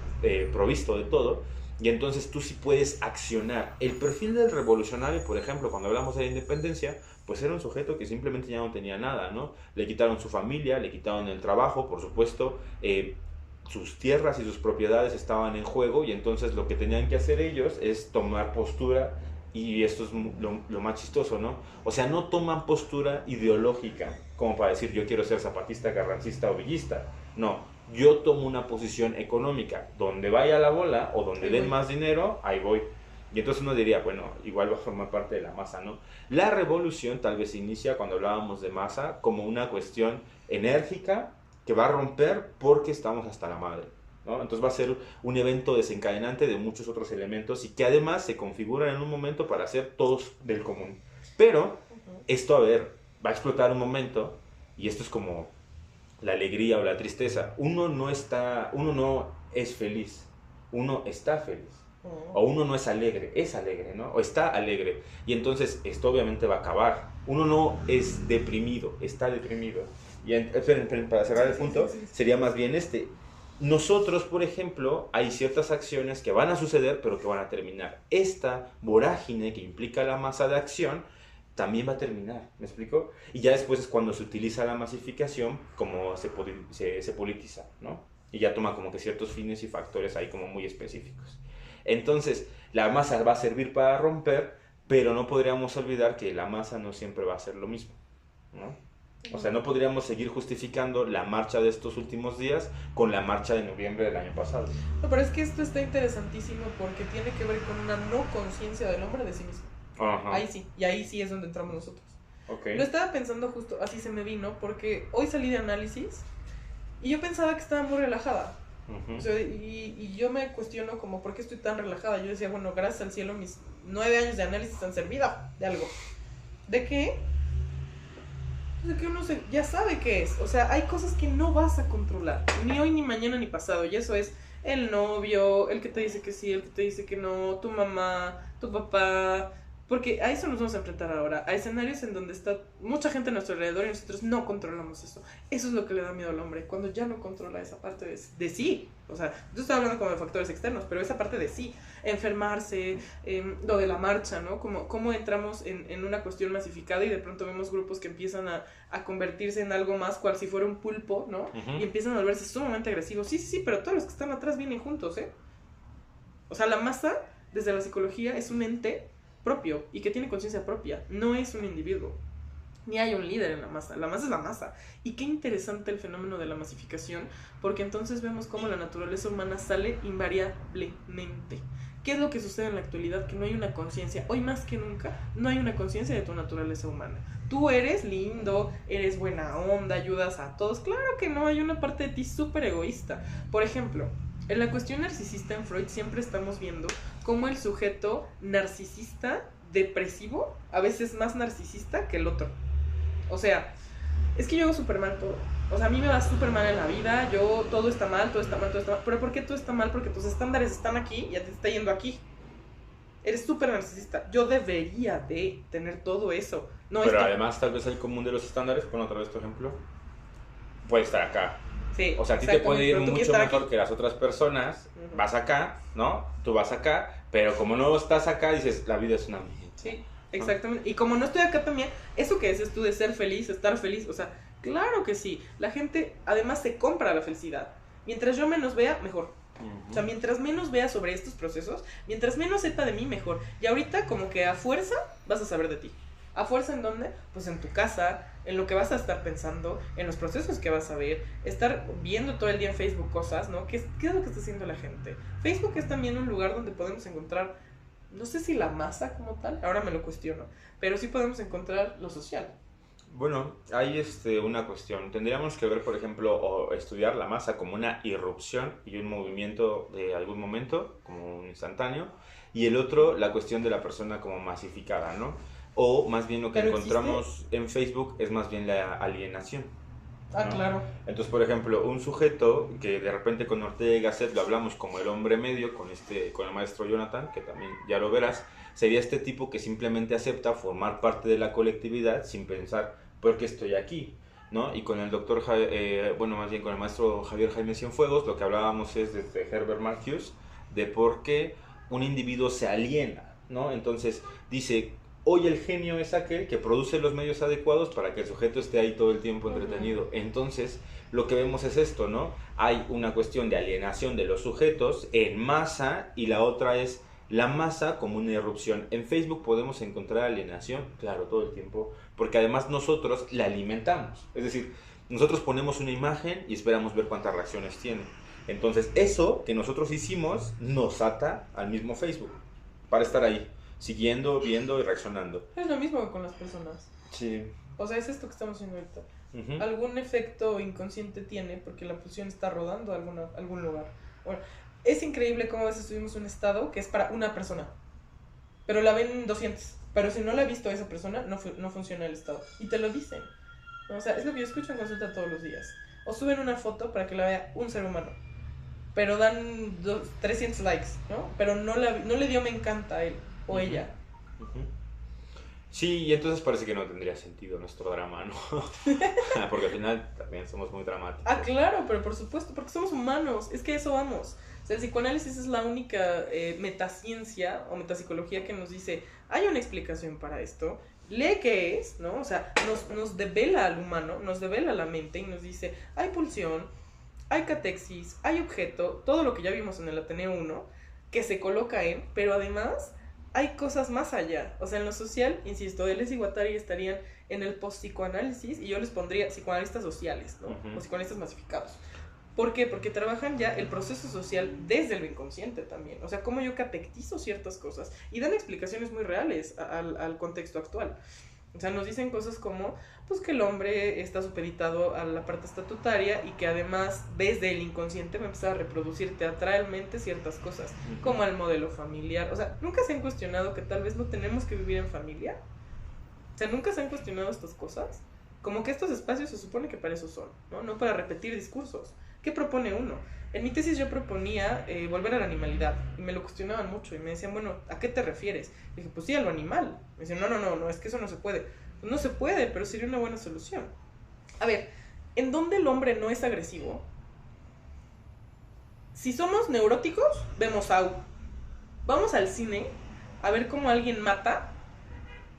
provisto de todo, y entonces tú sí puedes accionar. El perfil del revolucionario, por ejemplo, cuando hablamos de la independencia, pues era un sujeto que simplemente ya no tenía nada, ¿no? Le quitaron su familia, le quitaron el trabajo, por supuesto, sus tierras y sus propiedades estaban en juego, y entonces lo que tenían que hacer ellos es tomar postura, y esto es lo más chistoso, ¿no? O sea, no toman postura ideológica, como para decir yo quiero ser zapatista, carrancista o villista, no, yo tomo una posición económica, donde vaya la bola o donde den más dinero, ahí voy. Y entonces uno diría, bueno, igual va a formar parte de la masa, ¿no? La revolución tal vez inicia, cuando hablábamos de masa, como una cuestión enérgica que va a romper porque estamos hasta la madre, ¿no? Entonces va a ser un evento desencadenante de muchos otros elementos y que además se configuran en un momento para ser todos del común. Pero esto, a ver, va a explotar un momento, y esto es como la alegría o la tristeza. Uno no es feliz, uno está feliz. O uno no es alegre, ¿no? O está alegre. Y entonces esto obviamente va a acabar. Uno no es deprimido, está deprimido. Y esperen, para cerrar el punto, sería más bien nosotros, por ejemplo, hay ciertas acciones que van a suceder, pero que van a terminar. Esta vorágine que implica la masa de acción también va a terminar, ¿me explico? Y ya después es cuando se utiliza la masificación como se politiza, ¿no? Y ya toma como que ciertos fines y factores ahí como muy específicos. Entonces, la masa va a servir para romper, pero no podríamos olvidar que la masa no siempre va a ser lo mismo, ¿no? O sea, no podríamos seguir justificando la marcha de estos últimos días con la marcha de noviembre del año pasado. No, pero es que esto está interesantísimo porque tiene que ver con una no conciencia del hombre de sí mismo. Ajá. Ahí sí, y ahí sí es donde entramos nosotros. Okay. Lo estaba pensando justo, así se me vino, porque hoy salí de análisis y yo pensaba que estaba muy relajada. Uh-huh. O sea, y yo me cuestiono como, ¿por qué estoy tan relajada? Yo decía, bueno, gracias al cielo mis 9 años de análisis han servido de algo. ¿De qué? De que uno ya sabe qué es. O sea, hay cosas que no vas a controlar, ni hoy, ni mañana, ni pasado. Y eso es el novio, el que te dice que sí, el que te dice que no, tu mamá, tu papá. Porque a eso nos vamos a enfrentar ahora, a escenarios en donde está mucha gente a nuestro alrededor y nosotros no controlamos eso. Eso es lo que le da miedo al hombre, cuando ya no controla esa parte de sí. O sea, yo estoy hablando como de factores externos, pero esa parte de sí, enfermarse, lo de la marcha, ¿no? Cómo entramos en una cuestión masificada y de pronto vemos grupos que empiezan a convertirse en algo más, cual si fuera un pulpo, ¿no? Uh-huh. Y empiezan a volverse sumamente agresivos. Sí, pero todos los que están atrás vienen juntos, ¿eh? O sea, la masa, desde la psicología, es un ente propio y que tiene conciencia propia, no es un individuo, ni hay un líder en la masa es la masa. Y qué interesante el fenómeno de la masificación, porque entonces vemos cómo la naturaleza humana sale invariablemente. ¿Qué es lo que sucede en la actualidad? Que no hay una conciencia, hoy más que nunca, no hay una conciencia de tu naturaleza humana. Tú eres lindo, eres buena onda, ayudas a todos, claro que no, hay una parte de ti súper egoísta. Por ejemplo, en la cuestión narcisista en Freud siempre estamos viendo cómo el sujeto narcisista, depresivo, a veces más narcisista que el otro. O sea, es que yo hago súper mal todo. O sea, a mí me va súper mal en la vida, todo está mal. ¿Pero por qué todo está mal? Porque tus estándares están aquí y ya te está yendo aquí. Eres súper narcisista. Yo debería de tener todo eso. No, pero además, tal vez el común de los estándares, pon otra vez tu ejemplo, puede estar acá. Sí, o sea, a ti te puede ir mucho mejor aquí que las otras personas. Uh-huh. Vas acá, ¿no? Tú vas acá, pero como no estás acá, dices, la vida es una mierda. Sí, exactamente. ¿No? Y como no estoy acá también, eso que dices tú de ser feliz, estar feliz, o sea, claro que sí. La gente además se compra la felicidad. Mientras yo menos vea, mejor. Uh-huh. O sea, mientras menos vea sobre estos procesos, mientras menos sepa de mí, mejor. Y ahorita como que a fuerza vas a saber de ti. ¿A fuerza en dónde? Pues en tu casa, en lo que vas a estar pensando, en los procesos que vas a ver, estar viendo todo el día en Facebook cosas, ¿no? ¿Qué es lo que está haciendo la gente? Facebook es también un lugar donde podemos encontrar, no sé si la masa como tal, ahora me lo cuestiono, pero sí podemos encontrar lo social. Bueno, hay una cuestión. Tendríamos que ver, por ejemplo, o estudiar la masa como una irrupción y un movimiento de algún momento, como un instantáneo, y el otro, la cuestión de la persona como masificada, ¿no? O más bien lo que encontramos ¿existe? En Facebook es más bien la alienación. Ah, ¿no? claro. Entonces, por ejemplo, un sujeto que de repente con Ortega y Gasset lo hablamos como el hombre medio, con el maestro Jonathan, que también ya lo verás, sería este tipo que simplemente acepta formar parte de la colectividad sin pensar por qué estoy aquí, ¿no? Y con el doctor, más bien con el maestro Javier Jaime Cienfuegos, lo que hablábamos es desde Herbert Marcuse, de por qué un individuo se aliena, ¿no? Entonces, dice, hoy el genio es aquel que produce los medios adecuados para que el sujeto esté ahí todo el tiempo entretenido. Entonces, lo que vemos es esto, ¿no? Hay una cuestión de alienación de los sujetos en masa y la otra es la masa como una irrupción. En Facebook podemos encontrar alienación, claro, todo el tiempo, porque además nosotros la alimentamos. Es decir, nosotros ponemos una imagen y esperamos ver cuántas reacciones tiene. Entonces, eso que nosotros hicimos nos ata al mismo Facebook para estar ahí, siguiendo, viendo y reaccionando. Es lo mismo con las personas. Sí. O sea, es esto que estamos haciendo ahorita. Uh-huh. Algún efecto inconsciente tiene porque la pulsión está rodando a algún lugar. Bueno, es increíble cómo a veces tuvimos un estado que es para una persona, pero la ven 200. Pero si no la ha visto esa persona, no funciona el estado. Y te lo dicen. O sea, es lo que yo escucho en consulta todos los días. O suben una foto para que la vea un ser humano, pero dan 300 likes, ¿no? Pero no le dio me encanta a él o ella. Uh-huh. Sí, y entonces parece que no tendría sentido nuestro drama, ¿no? Porque al final también somos muy dramáticos. Ah, claro, pero por supuesto, porque somos humanos, es que a eso vamos. O sea, el psicoanálisis es la única metaciencia o metapsicología que nos dice, hay una explicación para esto, lee qué es, ¿no? O sea, nos devela al humano, nos devela la mente y nos dice, hay pulsión, hay catexis, hay objeto, todo lo que ya vimos en el Ateneo 1, que se coloca en, pero además hay cosas más allá. O sea, en lo social, insisto, Deleuze y Guattari estarían en el post-psicoanálisis y yo les pondría psicoanalistas sociales, ¿no? O psicoanalistas masificados. ¿Por qué? Porque trabajan ya el proceso social desde lo inconsciente también. O sea, cómo yo catectizo ciertas cosas y dan explicaciones muy reales al contexto actual. O sea, nos dicen cosas como, pues, que el hombre está supeditado a la parte estatutaria y que además desde el inconsciente va a empezar a reproducir teatralmente ciertas cosas, como el modelo familiar. O sea, ¿nunca se han cuestionado que tal vez no tenemos que vivir en familia? O sea, ¿nunca se han cuestionado estas cosas? Como que estos espacios se supone que para eso son, ¿no? No para repetir discursos. ¿Qué propone uno? En mi tesis yo proponía volver a la animalidad y me lo cuestionaban mucho y me decían, bueno, ¿a qué te refieres? Y dije, pues sí, a lo animal. Me decían, no, es que eso no se puede. Pues no se puede, pero sería una buena solución. A ver, ¿en dónde el hombre no es agresivo? Si somos neuróticos, vemos Saw. Vamos al cine a ver cómo alguien mata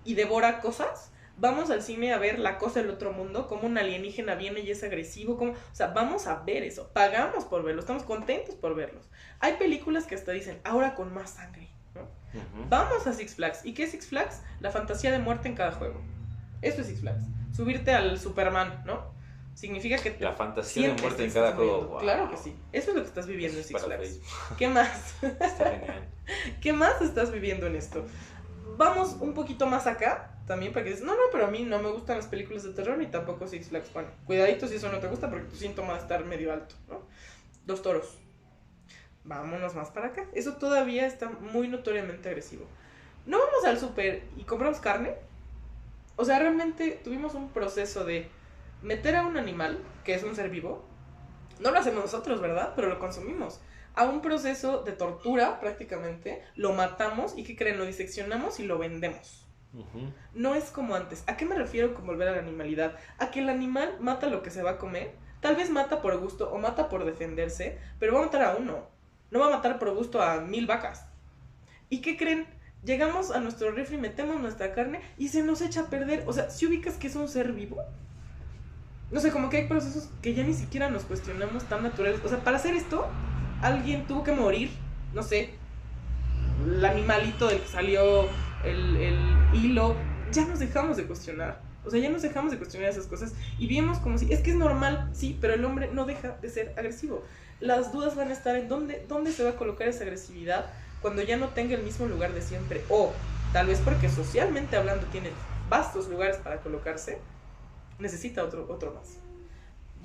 y devora cosas. Vamos al cine a ver La cosa del otro mundo, cómo un alienígena viene y es agresivo, o sea, vamos a ver eso, pagamos por verlo, estamos contentos por verlos. Hay películas que hasta dicen, ahora con más sangre, ¿no? Vamos a Six Flags. ¿Y qué es Six Flags? La fantasía de muerte en cada juego. Eso es Six Flags. Subirte al Superman, ¿no? Significa que la fantasía de muerte en cada juego. Wow. Claro que sí. Eso es lo que estás viviendo en Six Flags. ¿Qué más? Está genial. ¿Qué más estás viviendo en esto? Vamos un poquito más acá, también para que dices, no, pero a mí no me gustan las películas de terror ni tampoco Six Flags. Bueno, cuidadito si eso no te gusta porque tu síntoma va a estar medio alto, ¿no? Los toros. Vámonos más para acá. Eso todavía está muy notoriamente agresivo. ¿No vamos al súper y compramos carne? O sea, realmente tuvimos un proceso de meter a un animal, que es un ser vivo, no lo hacemos nosotros, ¿verdad? Pero lo consumimos. A un proceso de tortura, prácticamente, lo matamos y ¿qué creen? Lo diseccionamos y lo vendemos. No es como antes. ¿A qué me refiero con volver a la animalidad? A que el animal mata lo que se va a comer, tal vez mata por gusto o mata por defenderse, pero va a matar a uno. No va a matar por gusto a 1000 vacas. ¿Y qué creen? Llegamos a nuestro refri, metemos nuestra carne y se nos echa a perder. O sea, ¿si ubicas que es un ser vivo? No sé, como que hay procesos que ya ni siquiera nos cuestionamos tan naturales. O sea, para hacer esto, alguien tuvo que morir. No sé, el animalito del que salió el hilo. Ya nos dejamos de cuestionar. O sea, ya nos dejamos de cuestionar esas cosas y vimos como si, es que es normal, sí, pero el hombre no deja de ser agresivo. Las dudas van a estar en dónde se va a colocar esa agresividad cuando ya no tenga el mismo lugar de siempre. O tal vez porque socialmente hablando tiene vastos lugares para colocarse, necesita otro más.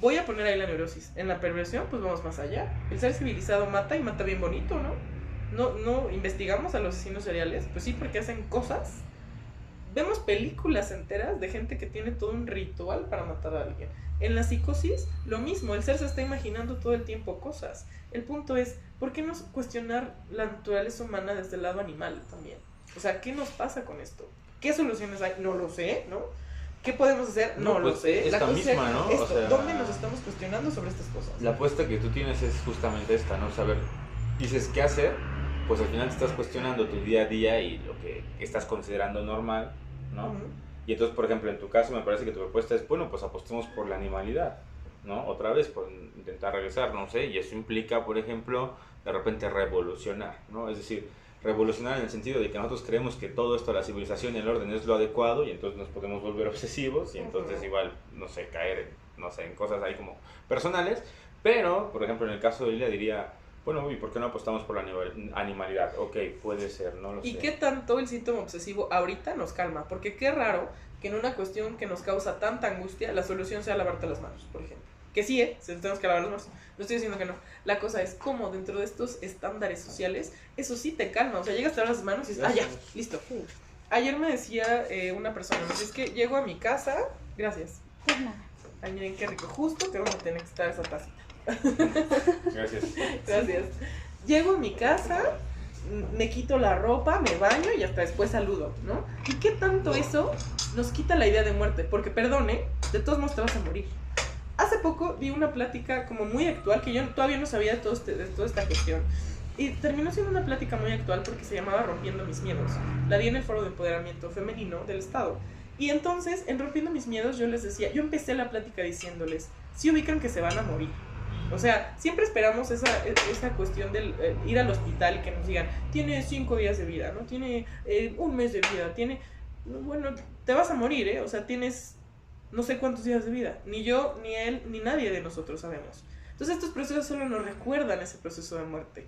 Voy a poner ahí la neurosis. En la perversión, pues vamos más allá. El ser civilizado mata y mata bien bonito, ¿no? No investigamos a los asesinos seriales, pues sí, porque hacen cosas. Vemos películas enteras de gente que tiene todo un ritual para matar a alguien. En la psicosis, lo mismo, el ser se está imaginando todo el tiempo cosas. El punto es, ¿por qué no cuestionar la naturaleza humana desde el lado animal también? O sea, ¿qué nos pasa con esto? ¿Qué soluciones hay? No lo sé, ¿no? ¿Qué podemos hacer? No pues lo sé. Esta misma, ¿no? Esto, o sea, ¿dónde nos estamos cuestionando sobre estas cosas? La apuesta que tú tienes es justamente esta, ¿no? Saber, dices, ¿qué hacer? Pues al final te estás cuestionando tu día a día y lo que estás considerando normal, ¿no? Y entonces, por ejemplo, en tu caso me parece que tu propuesta es, bueno, pues apostemos por la animalidad, ¿no? Otra vez, por intentar regresar, no sé, y eso implica, por ejemplo, de repente revolucionar, ¿no? Es decir, revolucionar en el sentido de que nosotros creemos que todo esto, la civilización y el orden es lo adecuado y entonces nos podemos volver obsesivos y entonces igual, no sé, caer en cosas ahí como personales, pero, por ejemplo, en el caso de Lilia diría, bueno, ¿y por qué no apostamos por la animalidad? Ok, puede ser, no lo sé. ¿Y qué tanto el síntoma obsesivo ahorita nos calma? Porque qué raro que en una cuestión que nos causa tanta angustia, la solución sea lavarte las manos, por ejemplo. Que sí, si tenemos que lavar las manos. No estoy diciendo que no. La cosa es cómo dentro de estos estándares sociales, eso sí te calma. O sea, llegas a lavar las manos y dices, ya, listo. Ayer me decía una persona, me dice, es que llego a mi casa, gracias. Ay, miren qué rico, justo que vamos a tener que estar esa tacita. Gracias. Gracias. Llego a mi casa me quito la ropa, me baño y hasta después saludo, ¿no? ¿Y qué tanto eso nos quita la idea de muerte? Porque, perdone, de todos modos te vas a morir. Hace poco vi una plática como muy actual, que yo todavía no sabía de toda esta cuestión. Y terminó siendo una plática muy actual porque se llamaba Rompiendo mis miedos. La di en el Foro de Empoderamiento Femenino del Estado. Y entonces, en Rompiendo mis miedos, yo les decía, yo empecé la plática diciéndoles, si ubican que se van a morir. O sea, siempre esperamos esa cuestión del ir al hospital y que nos digan, tiene 5 días de vida, ¿no? Tiene 1 mes de vida, tiene... Bueno, te vas a morir, ¿eh? O sea, tienes no sé cuántos días de vida. Ni yo, ni él, ni nadie de nosotros sabemos. Entonces estos procesos solo nos recuerdan ese proceso de muerte.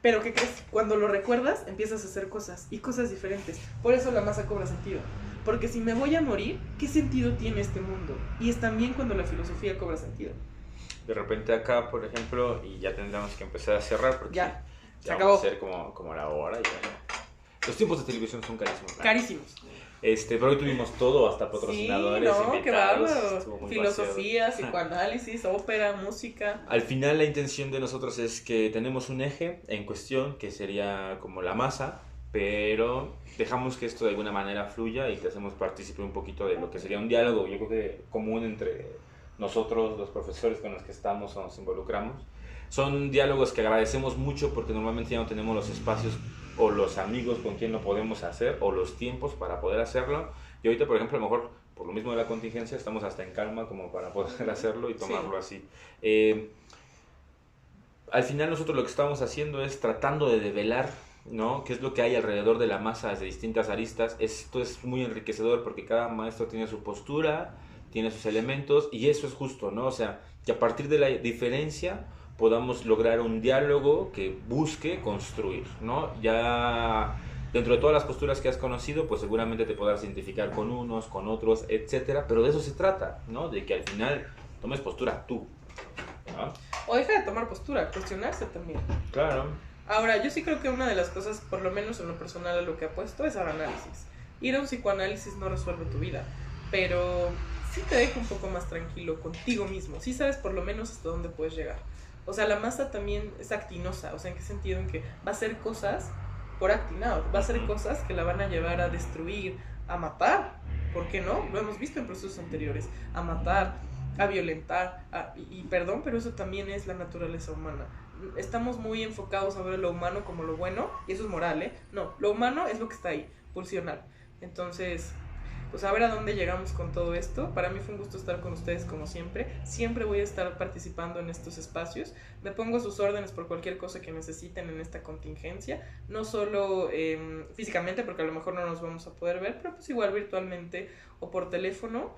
Pero ¿qué crees? Cuando lo recuerdas, empiezas a hacer cosas, y cosas diferentes. Por eso la masa cobra sentido. Porque si me voy a morir, ¿qué sentido tiene este mundo? Y es también cuando la filosofía cobra sentido. De repente acá, por ejemplo, y ya tendremos que empezar a cerrar porque ya se vamos acabó. a ser como la hora. Los tiempos de televisión son carísimos, ¿no? Carísimos. Pero hoy tuvimos todo, hasta patrocinadores, sí, no, invitados. Qué bárbaro. Filosofía, psicoanálisis, ópera, música. Al final la intención de nosotros es que tenemos un eje en cuestión que sería como la masa, pero dejamos que esto de alguna manera fluya y te hacemos partícipe un poquito de lo que sería un diálogo, yo creo que común entre nosotros, los profesores con los que estamos o nos involucramos. Son diálogos que agradecemos mucho porque normalmente ya no tenemos los espacios o los amigos con quien lo podemos hacer o los tiempos para poder hacerlo. Y ahorita, por ejemplo, a lo mejor por lo mismo de la contingencia estamos hasta en calma como para poder hacerlo y tomarlo así. Al final nosotros lo que estamos haciendo es tratando de develar, ¿no?, qué es lo que hay alrededor de la masa desde distintas aristas. Esto es muy enriquecedor porque cada maestro tiene su postura, tiene sus elementos, y eso es justo, ¿no? O sea, que a partir de la diferencia podamos lograr un diálogo que busque construir, ¿no? Ya dentro de todas las posturas que has conocido, pues seguramente te podrás identificar con unos, con otros, etcétera, pero de eso se trata, ¿no? De que al final tomes postura tú, ¿no? O deja de tomar postura, cuestionarse también. Claro. Ahora, yo sí creo que una de las cosas, por lo menos en lo personal a lo que apuesto, es al análisis. Ir a un psicoanálisis no resuelve tu vida, pero sí te deja un poco más tranquilo contigo mismo. Sí sabes por lo menos hasta dónde puedes llegar. O sea, la masa también es actinosa. O sea, ¿en qué sentido? En que va a hacer cosas por actinado. Va a hacer cosas que la van a llevar a destruir, a matar. ¿Por qué no? Lo hemos visto en procesos anteriores. A matar, a violentar. Y perdón, pero eso también es la naturaleza humana. Estamos muy enfocados a ver lo humano como lo bueno. Y eso es moral, ¿eh? No, lo humano es lo que está ahí, pulsional. Entonces, pues a ver a dónde llegamos con todo esto. Para mí fue un gusto estar con ustedes como siempre. Siempre voy a estar participando en estos espacios. Me pongo a sus órdenes por cualquier cosa que necesiten en esta contingencia. No solo físicamente, porque a lo mejor no nos vamos a poder ver, pero pues igual virtualmente o por teléfono.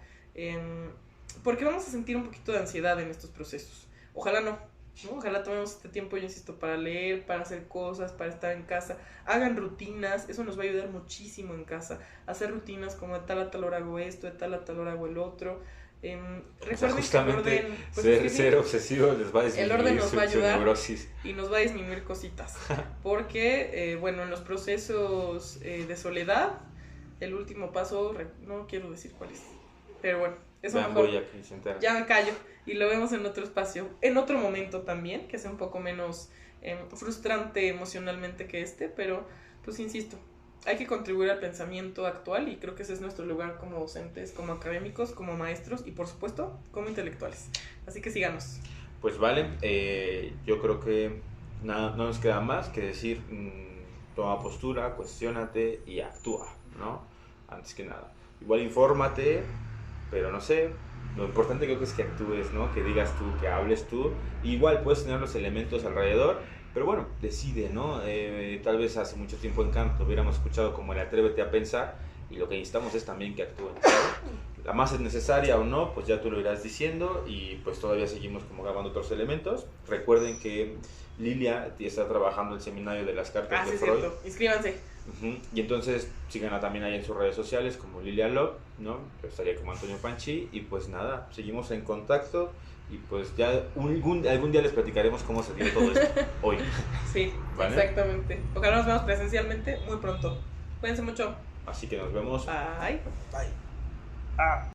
Porque vamos a sentir un poquito de ansiedad en estos procesos. Ojalá no. Ojalá tomemos este tiempo, yo insisto, para leer, para hacer cosas, para estar en casa. Hagan rutinas, eso nos va a ayudar muchísimo en casa. Hacer rutinas como de tal a tal hora hago esto, de tal a tal hora hago el otro. Recuerden justamente que el orden, pues ser obsesivo les va a disminuir el orden nos va a ayudar neurosis. Y nos va a disminuir cositas. Porque, bueno, en los procesos de soledad, el último paso, no quiero decir cuál es, pero bueno, eso mejor ya me callo y lo vemos en otro espacio, en otro momento también, que sea un poco menos frustrante emocionalmente que pero pues insisto, hay que contribuir al pensamiento actual y creo que ese es nuestro lugar como docentes, como académicos, como maestros y por supuesto como intelectuales. Así que síganos. Pues vale, yo creo que nada, no nos queda más que decir, toma postura, cuestiónate y actúa, ¿no? Antes que nada. Igual infórmate, pero no sé, lo importante creo que es que actúes, ¿no? Que digas tú, que hables tú. Igual puedes tener los elementos alrededor, pero bueno, decide, ¿no? Tal vez hace mucho tiempo en Kant lo hubiéramos escuchado como el atrévete a pensar, y lo que necesitamos es también que actúen, ¿no? La masa es necesaria o no, pues ya tú lo irás diciendo, y pues todavía seguimos como grabando otros elementos. Recuerden que Lilia está trabajando el seminario de las cartas de Freud. Cierto. Inscríbanse. Y entonces síganla también ahí en sus redes sociales como Lilia Love, ¿no? Yo estaría como Antonio Panchi, y pues nada, seguimos en contacto y pues ya algún día les platicaremos cómo se dio todo esto hoy. Sí, ¿vale? Exactamente. Ojalá nos veamos presencialmente muy pronto. Cuídense mucho. Así que nos vemos. Bye. Bye.